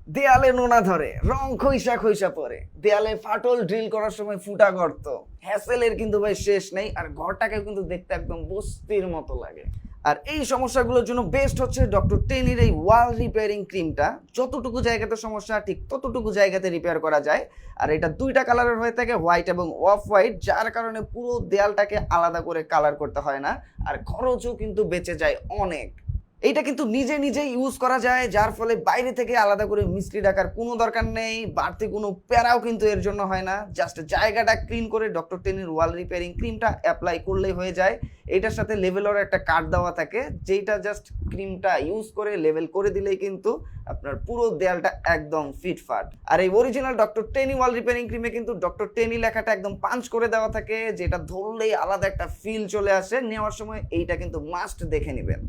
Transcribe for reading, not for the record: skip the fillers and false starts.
দেয়ালে নোনা ধরে, রং খইসা খইসা পড়ে, দেয়ালে ফাটল, ড্রিল করার সময় ফুটা গর্ত, হ্যাসেলের কিন্তু ভাই শেষ নেই। আর ঘরটাকে কিন্তু দেখতে একদম বস্তির মতো লাগে। আর এই সমস্যাগুলোর জন্য বেস্ট হচ্ছে ডক্টর টেনির এই ওয়াল রিপেয়ারিং ক্রিমটা। যতটুকু জায়গাতে সমস্যা ঠিক ততটুকু জায়গাতে রিপেয়ার করা যায়। আর এটা দুইটা কালারের হয়ে থাকে, হোয়াইট এবং অফ হোয়াইট, যার কারণে পুরো দেয়ালটাকে আলাদা করে কালার করতে হয় না। আর খরচও কিন্তু বেঁচে যায় অনেক। এইটা কিন্তু নিজে নিজে ইউজ করা যায়, যার ফলে বাইরে থেকে আলাদা করে মিস্ত্রি ডাকার কোনো দরকার নেই, বাড়তি কোনো প্যারাও কিন্তু এর জন্য হয় না। জাস্ট জায়গাটা ক্লিন করে ডক্টর টেনির ওয়াল রিপেয়ারিং ক্রিমটা অ্যাপ্লাই করলেই হয়ে যায়। এটার সাথে লেভেলের একটা কার্ড দেওয়া থাকে, যেটা জাস্ট ক্রিমটা ইউজ করে লেভেল করে দিলেই কিন্তু আপনার পুরো দেয়ালটা একদম ফিটফাট। আর এই অরিজিনাল ডক্টর টেনি ওয়াল রিপেয়ারিং ক্রিমে কিন্তু ডক্টর টেনি লেখাটা একদম পাঞ্চ করে দেওয়া থাকে, যেটা ধরলেই আলাদা একটা ফিল চলে আসে। নেওয়ার সময় এইটা কিন্তু মাস্ট দেখে নেবেন।